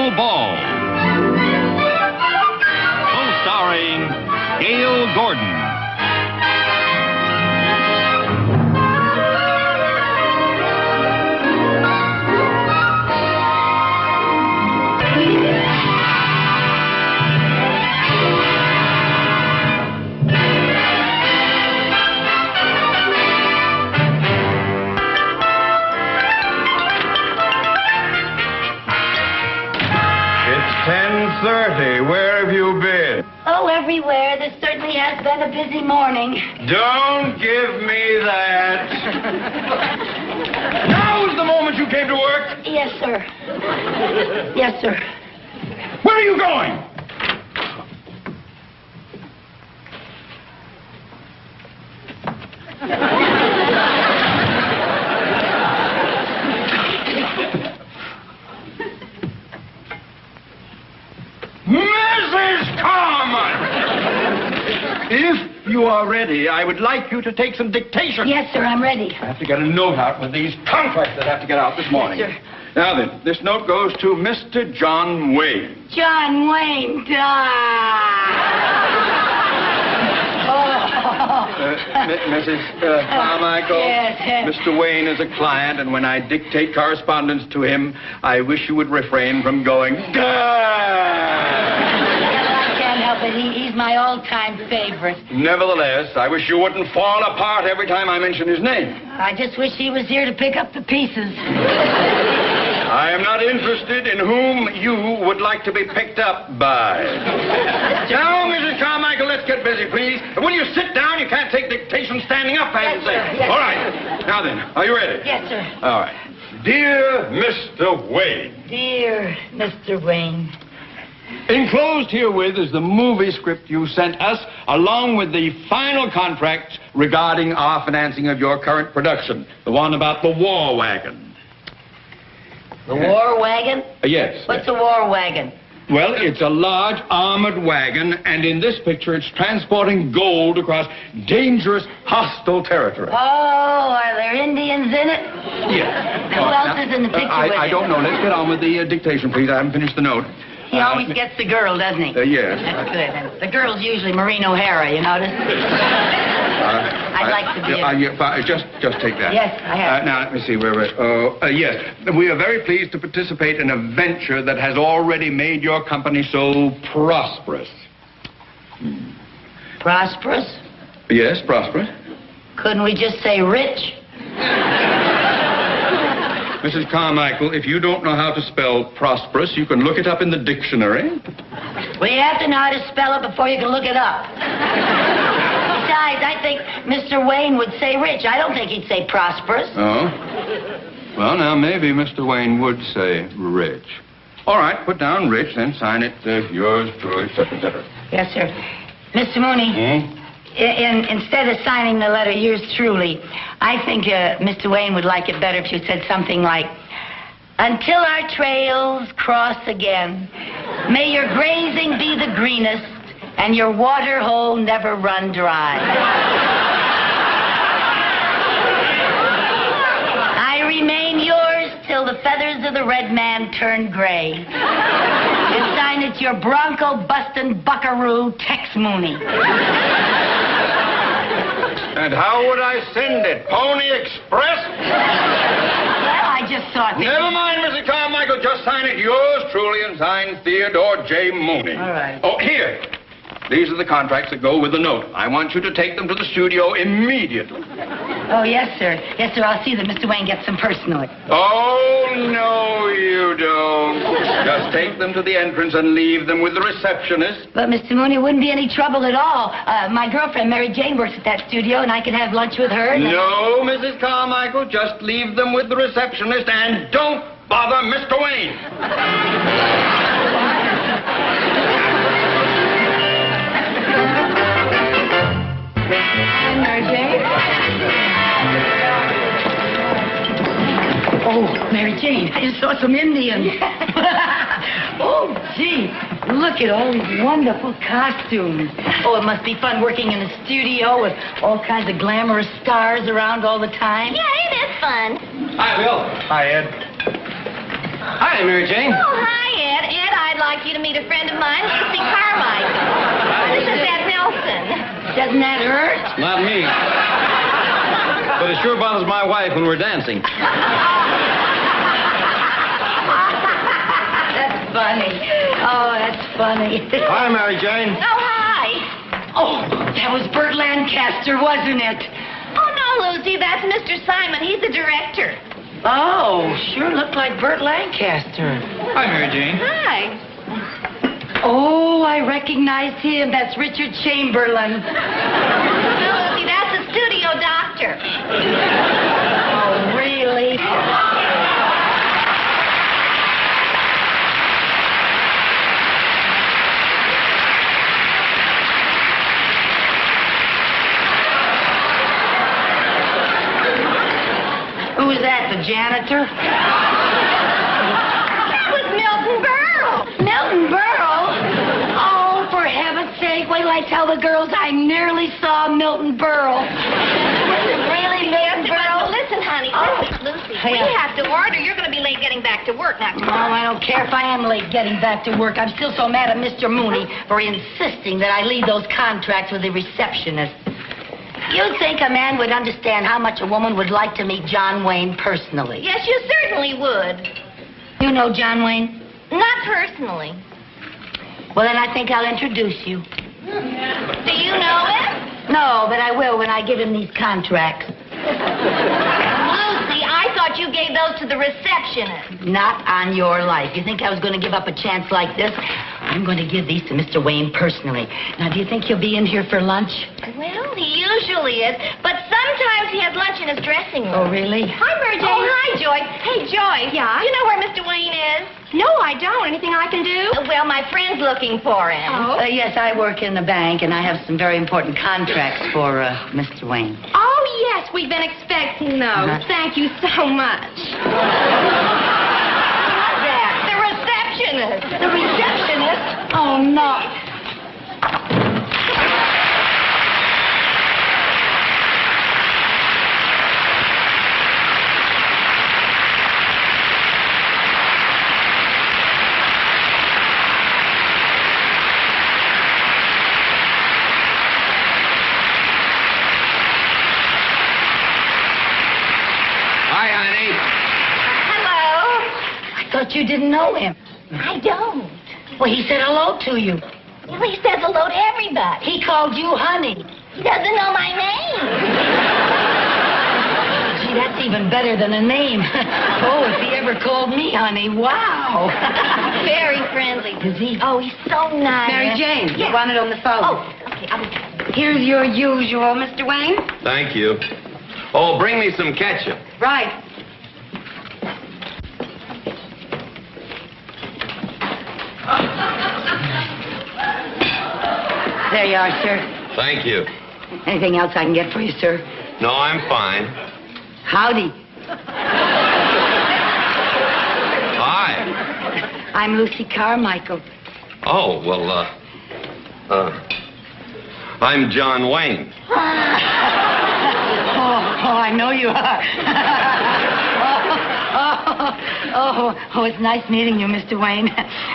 Final Ball. Co-starring Gail Gordon. It's 10:30. Where have you been? Oh, everywhere. This certainly has been a busy morning. Don't give me that. Now is the moment you came to work. Yes, sir. Yes, sir. Where are you going? Mrs. Carmen! If you are ready, I would like you to take some dictation. Yes, sir, I'm ready. I have to get a note out with these contracts that have to get out this morning. Yes, sir. Now then, this note goes to Mr. John Wayne. John Wayne Mrs. Carmichael, Yes. Mr. Wayne is a client, and when I dictate correspondence to him, I wish you would refrain from going, I can't help it. He's my all-time favorite. Nevertheless, I wish you wouldn't fall apart every time I mention his name. I just wish he was here to pick up the pieces. I am not interested in whom you would like to be picked up by. Now, Mrs. Carmichael, let's get busy, please. And will you sit down? You can't take dictation standing up, I Yes, say. sir. Yes, All sir. right. Now then, are you ready? Yes, sir. All right. Dear Mr. Wayne, Dear Mr. Wayne. enclosed herewith is the movie script you sent us, along with the final contract regarding our financing of your current production, the one about the war wagon. The war wagon? Yes. What's a war wagon? Well, it's a large armored wagon, and in this picture, it's transporting gold across dangerous, hostile territory. Oh, are there Indians in it? Yes. Who else is in the picture with I you? don't know. Let's get on with the dictation, please. I haven't finished the note. He always gets the girl, doesn't he? Yes. That's good. And the girl's usually Maureen O'Hara, you notice? I'd like to be Just take that. Yes, I have. Now, let me see where we're... yes. We are very pleased to participate in a venture that has already made your company so prosperous. Prosperous? Yes, prosperous. Couldn't we just say rich? Mrs. Carmichael, if you don't know how to spell prosperous, you can look it up in the dictionary. Well, you have to know how to spell it before you can look it up. Besides, I think Mr. Wayne would say rich. I don't think he'd say prosperous. Oh? Well, now, maybe Mr. Wayne would say rich. All right, put down rich, then sign it, yours truly, et cetera, et cetera. Yes, sir. Mr. Mooney, instead of signing the letter, yours truly, I think Mr. Wayne would like it better if you said something like, until our trails cross again, may your grazing be the greenest and your water hole never run dry. I remain yours till the feathers of the red man turn gray. And sign it your bronco-bustin' buckaroo, Tex Mooney. And how would I send it? Pony Express? Well, I just thought that... Never mind, Mrs. Carmichael. Just sign it yours truly and sign Theodore J. Mooney. All right. Oh, here. These are the contracts that go with the note. I want you to take them to the studio immediately. Oh, yes, sir. Yes, sir. I'll see that Mr. Wayne gets some personally. Oh, no, you don't. Just take them to the entrance and leave them with the receptionist. But, Mr. Mooney, it wouldn't be any trouble at all. My girlfriend, Mary Jane, works at that studio, and I could have lunch with her. No, Mrs. Carmichael. Just leave them with the receptionist and don't bother Mr. Wayne. Mary Jane? Oh, Mary Jane, I just saw some Indians. Oh, gee, look at all these wonderful costumes. Oh, it must be fun working in a studio with all kinds of glamorous stars around all the time. Yeah, ain't it fun? Hi, Bill. Hi, Ed. Hi, Mary Jane. Oh, hi, Ed. Ed, I'd like you to meet a friend of mine, Lucy Carmichael. This is Ed Nelson. Doesn't that hurt? Not me. But it sure bothers my wife when we're dancing. That's funny. Oh, that's funny. Hi, Mary Jane. Oh, hi. Oh, that was Burt Lancaster, wasn't it? Oh, no, Lucy, that's Mr. Simon. He's the director. Oh, sure looked like Burt Lancaster. Hi, Mary Jane. Hi. Oh, I recognize him. That's Richard Chamberlain. No, Lucy, that's the studio doctor. Oh, really? Who was that, the janitor? That was Milton Berle. Milton Berle? Oh, for heaven's sake, wait till I tell the girls I nearly saw Milton Berle. Really, Milton Berle? Listen, honey. Oh. Lucy, Yeah. we have to order. You're going to be late getting back to work now Oh, tomorrow. I don't care if I am late getting back to work. I'm still so mad at Mr. Mooney for insisting that I leave those contracts with the receptionist. You'd think a man would understand how much a woman would like to meet John Wayne personally. Yes, you certainly would. You know John Wayne? Not personally. Well, then I think I'll introduce you. Do you know him? No, but I will when I give him these contracts. Lucy, I thought you gave those to the receptionist. Not on your life. You think I was going to give up a chance like this? I'm going to give these to Mr. Wayne personally. Now, do you think he'll be in here for lunch? Well, he usually is, but sometimes he has lunch in his dressing room. Oh, really? Hi, Mary Jane. Oh, hi, Joy. Hey, Joy. Yeah? Do you know where Mr. Wayne is? No, I don't. Anything I can do? Well, my friend's looking for him. Oh? Yes, I work in the bank, and I have some very important contracts for Mr. Wayne. Oh, yes, we've been expecting those. Uh-huh. Thank you so much. That, the receptionist. The receptionist? Oh, no. Hi, honey. Hello. I thought you didn't know him. I don't. Well, he said hello to you. Well, he says hello to everybody. He called you honey. He doesn't know my name. Gee, that's even better than a name. Oh, if he ever called me honey, wow. Very friendly. Is he? Oh, he's so nice. Mary Jane, Yeah. you want it on the phone. Oh, okay. I'll be... Here's your usual, Mr. Wayne. Thank you. Oh, bring me some ketchup. Right. There you are, sir. Thank you. Anything else I can get for you, sir? No, I'm fine. Howdy. Hi. I'm Lucy Carmichael. Oh, well, I'm John Wayne. Oh, I know you are. Oh, it's nice meeting you, Mr. Wayne.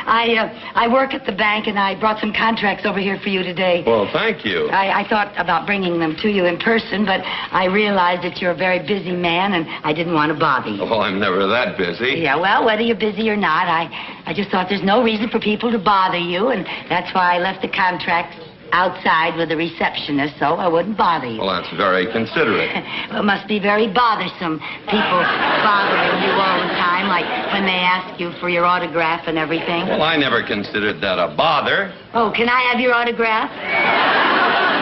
I work at the bank, and I brought some contracts over here for you today. Well, thank you. I thought about bringing them to you in person, but I realized that you're a very busy man, and I didn't want to bother you. Oh, I'm never that busy. Yeah, well, whether you're busy or not, I just thought there's no reason for people to bother you, and that's why I left the contracts outside with the receptionist, so I wouldn't bother you. Well, that's very considerate. Well, it must be very bothersome, people bothering you all the time, like when they ask you for your autograph and everything. Well, I never considered that a bother. Oh, can I have your autograph?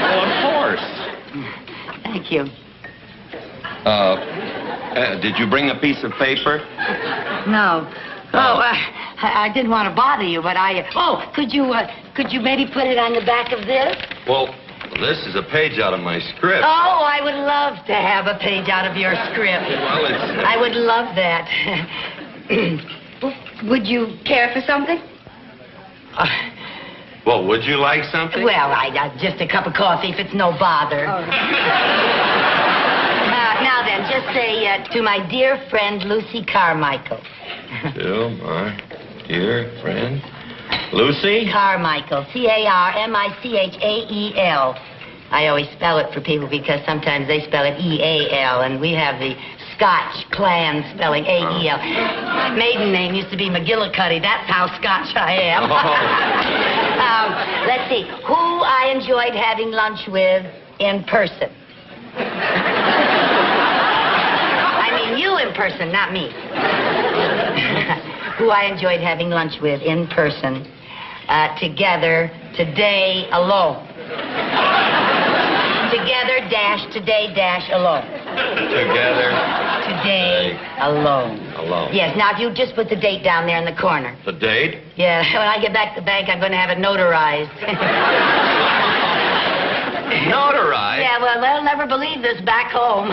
Well, of course. Thank you. Did you bring a piece of paper? No. Oh, I didn't want to bother you, but could you maybe put it on the back of this? Well, this is a page out of my script. Oh, I would love to have a page out of your script. Well, I would love that. Would you care for something? Well, would you like something? Well, just a cup of coffee if it's no bother. Now then, just say to my dear friend Lucy Carmichael. To my dear friend Lucy Carmichael. Carmichael. I always spell it for people because sometimes they spell it E-A-L, and we have the Scotch clan spelling A-E-L. My maiden name used to be McGillicuddy. That's how Scotch I am. Let's see. Who I enjoyed having lunch with in person. I mean you in person, not me. Who I enjoyed having lunch with in person. Together, today, alone. Together, today, alone. together. Today, alone. Alone. Yes, now if you just put the date down there in the corner. The date? Yeah, when I get back to the bank, I'm going to have it notarized. Notarized? Yeah, well, they'll never believe this back home.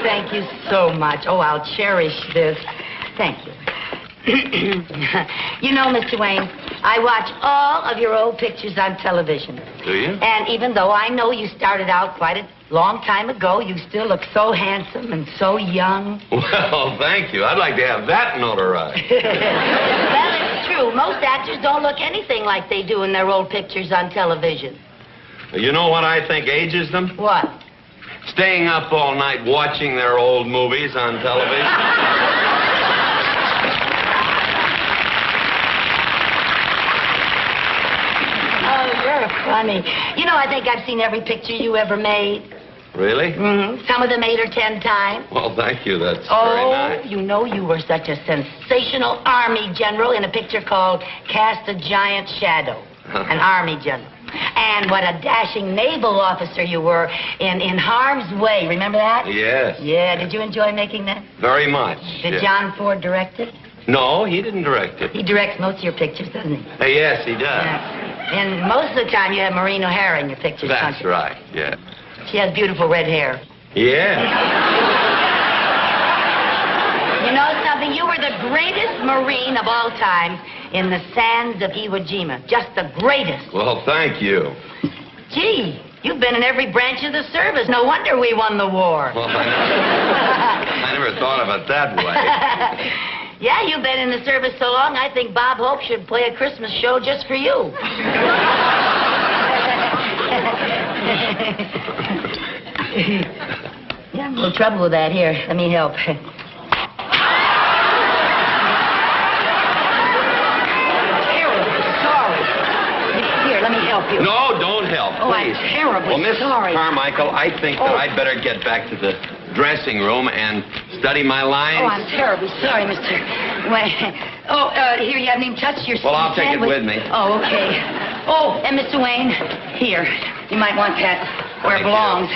Thank you so much. Oh, I'll cherish this. Thank you. You know, Mr. Wayne, I watch all of your old pictures on television. Do you? And even though I know you started out quite a long time ago, you still look so handsome and so young. Well, thank you. I'd like to have that notarized. Well, it's true. Most actors don't look anything like they do in their old pictures on television. You know what I think ages them? What? Staying up all night watching their old movies on television. Oh, you're funny. You know, I think I've seen every picture you ever made. Really? Mm-hmm. Some of them 8 or 10 times. Well, thank you. That's very Oh, nice. you know you were such a sensational Army general in a picture called Cast a Giant Shadow. An Army general. And what a dashing naval officer you were in Harm's Way. Remember that? Yes. Yeah, did you enjoy making that? Very much. Did yes. John Ford direct it? No, he didn't direct it. He directs most of your pictures, doesn't he? Yes, he does. Yeah. And most of the time you have Maureen O'Hara in your pictures, don't That's you? right, yeah. She has beautiful red hair. Yeah. You know something? You were the greatest Marine of all time in the sands of Iwo Jima. Just the greatest. Well, thank you. Gee, you've been in every branch of the service. No wonder we won the war. Well, I never thought of it that way. Yeah, you've been in the service so long, I think Bob Hope should play a Christmas show just for you. Yeah, I'm a little trouble with that. Here, let me help. Sorry. Here, let me help you. No, don't help, Oh, I'm please. terribly Well, Miss sorry. Carmichael, I think that I'd better get back to the dressing room and study my lines. Oh, I'm terribly sorry, Mr. Wayne. Oh, here, you haven't even touched your Well, I'll take it sandwich. with me. Oh, okay. Oh, and Mr. Wayne, here. You might want that where it Thank you. belongs.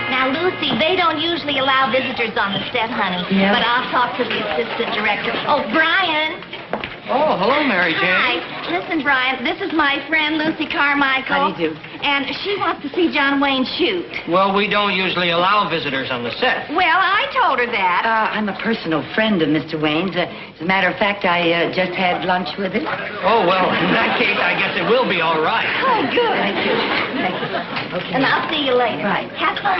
Now, Lucy, they don't usually allow visitors on the set, honey. Yeah. But I'll talk to the assistant director. Oh, Brian. Oh, hello, Mary Jane. Hi. Listen, Brian, this is my friend Lucy Carmichael. How do you do? And she wants to see John Wayne shoot. Well, we don't usually allow visitors on the set. Well, I told her that. I'm a personal friend of Mr. Wayne's. As a matter of fact, I just had lunch with him. Oh, well, in that case, I guess it will be all right. Oh, good. Thank you. Thank you. Okay. And I'll see you later. Right. Have fun.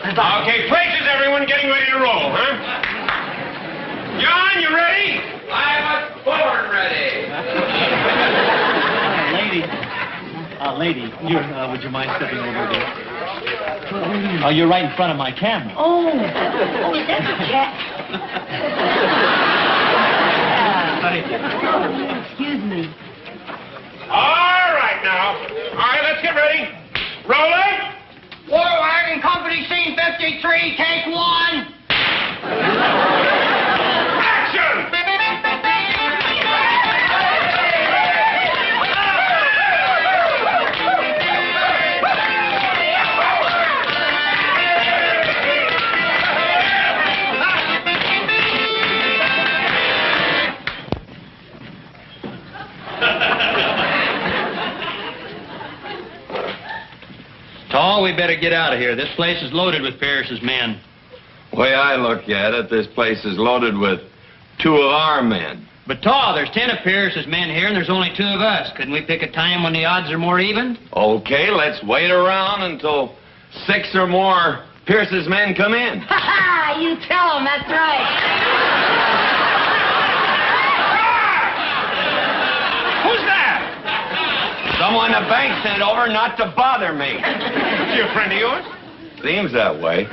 Bye-bye. Okay, places, everyone getting ready to roll, huh? John, you ready? I was born ready. Lady, would you mind stepping over there? Oh, you're right in front of my camera. Oh, is that the cat? Thank you. Excuse me. All right, now. All right, let's get ready. Rolling. War Wagon Company, scene 53, take 1. Action! Tall, we better get out of here. This place is loaded with Parrish's men. The way I look at it, this place is loaded with 2 of our men. But, Tall, there's 10 of Pierce's men here, and there's only 2 of us. Couldn't we pick a time when the odds are more even? Okay, let's wait around until 6 or more Pierce's men come in. Ha ha! You tell him, that's right. Who's that? Someone the bank sent over not to bother me. Is he a friend of yours? Seems that way.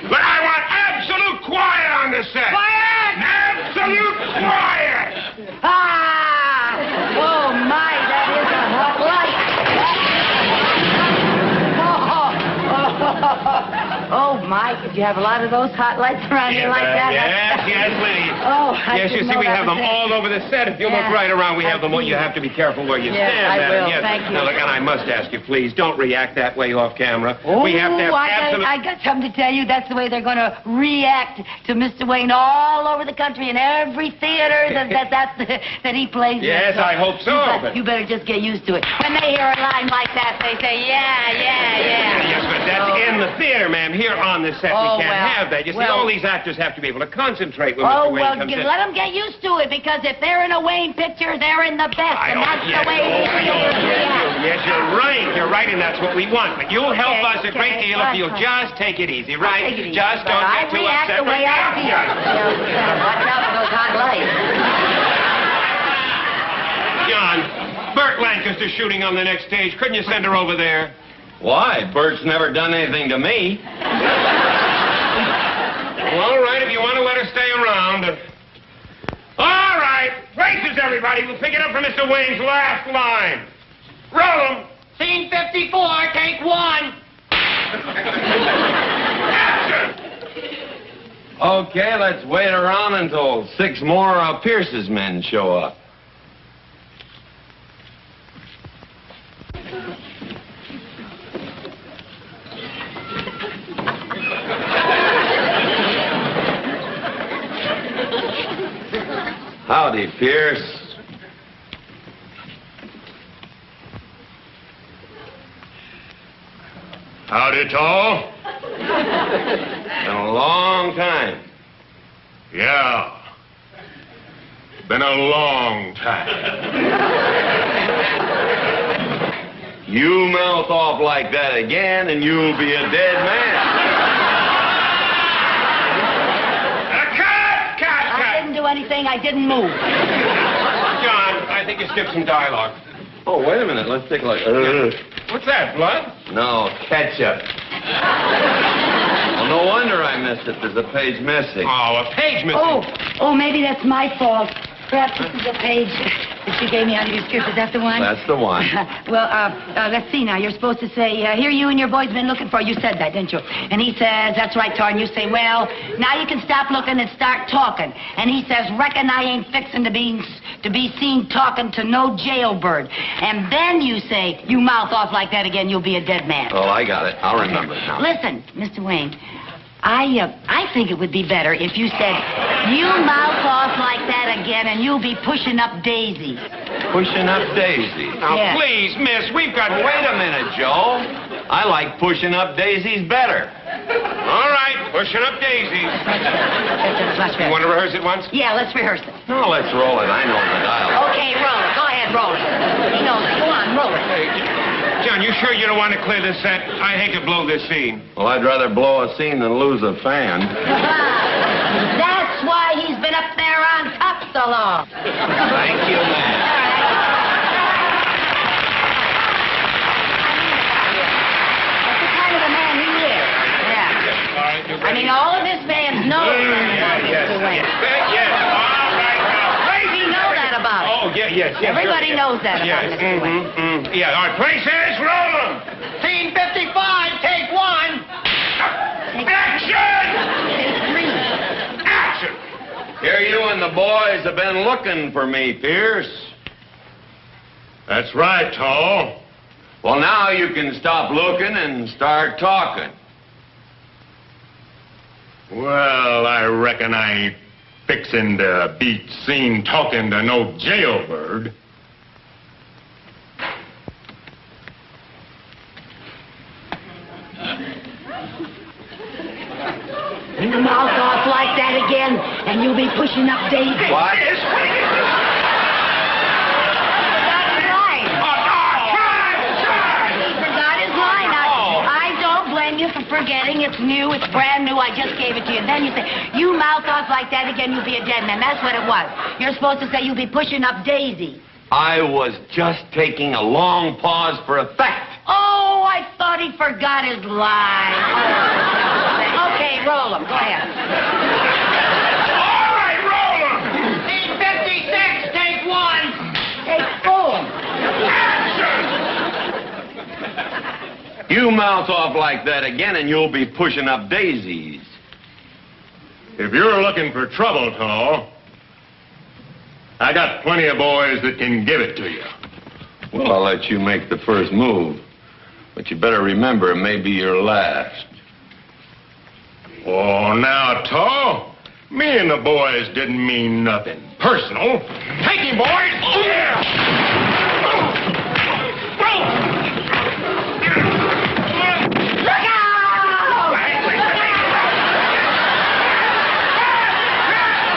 But I want absolute quiet on the set. Quiet! Absolute quiet! Ah! Oh, my, that is a hot light. Oh, Mike, did you have a lot of those hot lights around here like that? Yes, please. Oh, I Yes, you didn't see, know we that have was them it. all over the set. If you Yeah, look right around, we I have them. see. You have to be careful where you Yes, stand. I Madam. will. Yes. Thank you. Now, look, and I must ask you, please, don't react that way off camera. Oh, We have to have absolute... I got something to tell you. That's the way they're going to react to Mr. Wayne all over the country in every theater that he plays in. Yes, I hope so. You better just get used to it. When they hear a line like that, they say, yeah. Yes, but that's in the theater, ma'am. Here on the set, Oh, we can't well, have that. You see, well. all these actors have to be able to concentrate when Oh, Mr. Wayne well, comes in. let them get used to it, because if they're in a Wayne picture, they're in the best, and that's the way they react. Yes, you're right, and that's what we want. But you'll help us a great Okay, deal if you'll just take it easy, right? Take it easy, Just but don't I get too react upset. the way I feel. Watch out for those hot lights. John, Burt Lancaster's shooting on the next stage. Couldn't you send her over there? Why? Bert's never done anything to me. Well, all right, if you want to let her stay around. All right, places, everybody. We'll pick it up from Mr. Wayne's last line. Roll 'em. Scene 54, take 1. Okay, let's wait around until 6 more of Pierce's men show up. Howdy, Pierce. Howdy, Tall. Been a long time. Yeah. Been a long time. You mouth off like that again, and you'll be a dead man. I didn't do anything. I didn't move. John, I think you skipped some dialogue. Oh, wait a minute. Let's take a look. What's that, blood? No, ketchup. Well, no wonder I missed it. There's a page missing. Oh, a page missing? Oh, maybe that's my fault. Perhaps this is a page that you gave me out of your script. Is that the one? That's the one. Well, let's see now. You're supposed to say, here you and your boys been looking for. You said that, didn't you? And he says, that's right, Tar. And you say, well, now you can stop looking and start talking. And he says, reckon I ain't fixing to be seen talking to no jailbird. And then you say, you mouth off like that again, you'll be a dead man. Oh, I got it. I'll remember it now. Listen, Mr. Wayne, I think it would be better if you said, you mouth off like that again and you'll be pushing up daisies. Pushing up daisies. Now, Yeah. please, miss, we've got... Wait a minute, Joe. I like pushing up daisies better. All right, pushing up daisies. Let's You want to rehearse it once? Yeah, let's rehearse it. No, let's roll it. I know the dialogue. Okay, roll it. Go ahead, roll it. He knows it. Go on, roll it. John, you sure you don't want to clear this set? I hate to blow this scene. Well, I'd rather blow a scene than lose a fan. That's why he's been up there on top so long. Thank you, man. That's the kind of a man he is. Yeah. I mean, all of his fans know about Mr. Wayne. Yes. All right, now. We know that about him. Oh, yes. Everybody knows that about Mr. Wayne. Yeah, all right, places, roll them. Scene 55, take 1. Action! Action! Here you and the boys have been looking for me, Pierce. That's right, Tall. Well, now you can stop looking and start talking. Well, I reckon I ain't fixing to be seen talking to no jailbird. and you'll be pushing up daisies. What? That's right. He forgot his line. I don't blame you for forgetting. It's new. It's brand new. I just gave it to you. Then you say, you mouth off like that again, you'll be a dead man. That's what it was. You're supposed to say you'll be pushing up daisies. I was just taking a long pause for effect. Oh, I thought he forgot his line. Okay, roll him. Go ahead. All right, roll 'em. Scene 56, take one. Hey, fool him. You mouth off like that again and you'll be pushing up daisies. If you're looking for trouble, Tall, I got plenty of boys that can give it to you. Well, I'll let you make the first move. But you better remember, it may be your last. Oh, now, Tall, me and the boys didn't mean nothing personal. Take him, boys! Look out!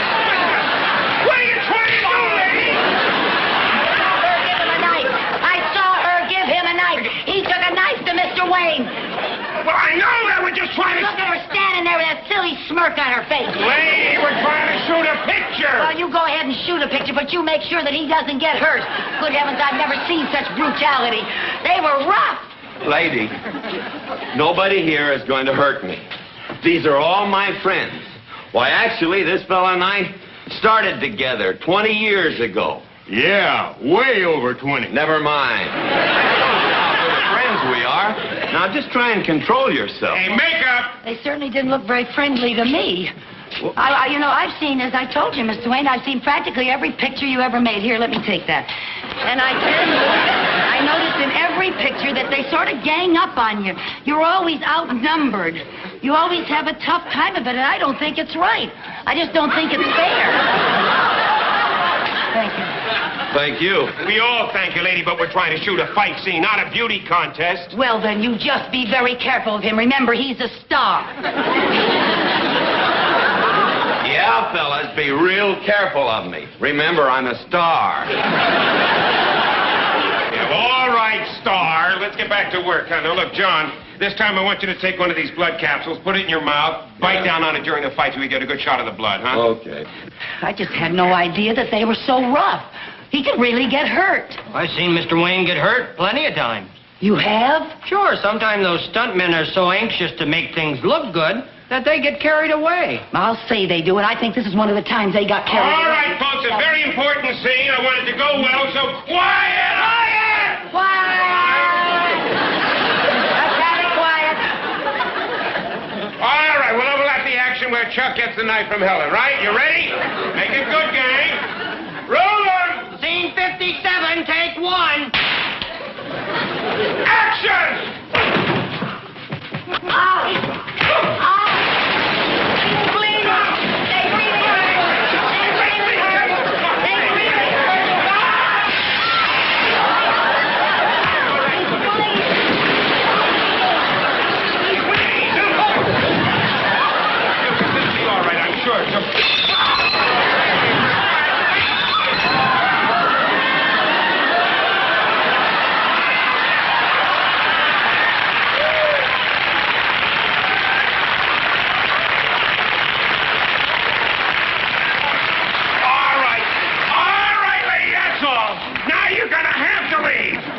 What are you trying to do, lady? I saw her give him a knife. He took a knife to Mr. Wayne. Well, I know that we're just trying to... Look at her standing there with that silly smirk on her face. Lady, we're trying to shoot a picture. Well, you go ahead and shoot a picture, but you make sure that he doesn't get hurt. Good heavens, I've never seen such brutality. They were rough. Lady, nobody here is going to hurt me. These are all my friends. Why, actually, this fella and I started together 20 years ago. Yeah, way over 20. Never mind. How good friends we are. Now, just try and control yourself. Hey, makeup! They certainly didn't look very friendly to me. I've seen, as I told you, Mr. Wayne, I've seen practically every picture you ever made. Here, let me take that. And I tell you, I noticed in every picture that they sort of gang up on you. You're always outnumbered. You always have a tough time of it, and I don't think it's right. I just don't think it's fair. Thank you. Thank you. We all thank you, lady, but we're trying to shoot a fight scene, not a beauty contest. Well, then, you just be very careful of him. Remember, he's a star. Yeah, fellas, be real careful of me. Remember, I'm a star. Yeah, all right, Star. Let's get back to work. Now, look, John, this time I want you to take one of these blood capsules, put it in your mouth, bite down on it during the fight so we get a good shot of the blood, huh? Okay. I just had no idea that they were so rough. He could really get hurt. I've seen Mr. Wayne get hurt plenty of times. You have? Sure, sometimes those stuntmen are so anxious to make things look good that they get carried away. I'll say they do, and I think this is one of the times they got carried All away. right, folks, a very important scene. I want it to go well, so quiet! Quiet! Quiet! Let's have it quiet. All right, we'll overlap the action where Chuck gets the knife from Helen, right? You ready? Make it good, gang. Roll on! Scene 57, take one. Action! He's bleeding. They really hurt. They really hurt. They really hurt. He's bleeding. This will be all right, I'm sure.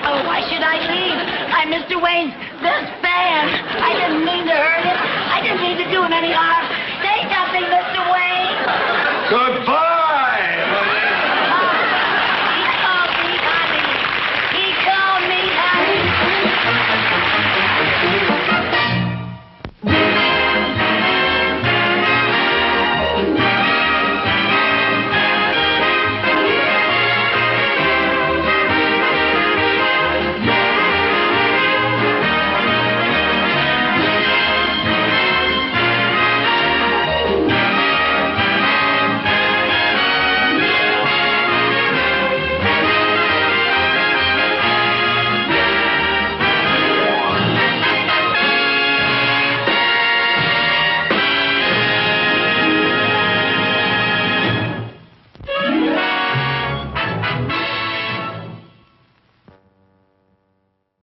Oh, why should I leave? I'm Mr. Wayne's best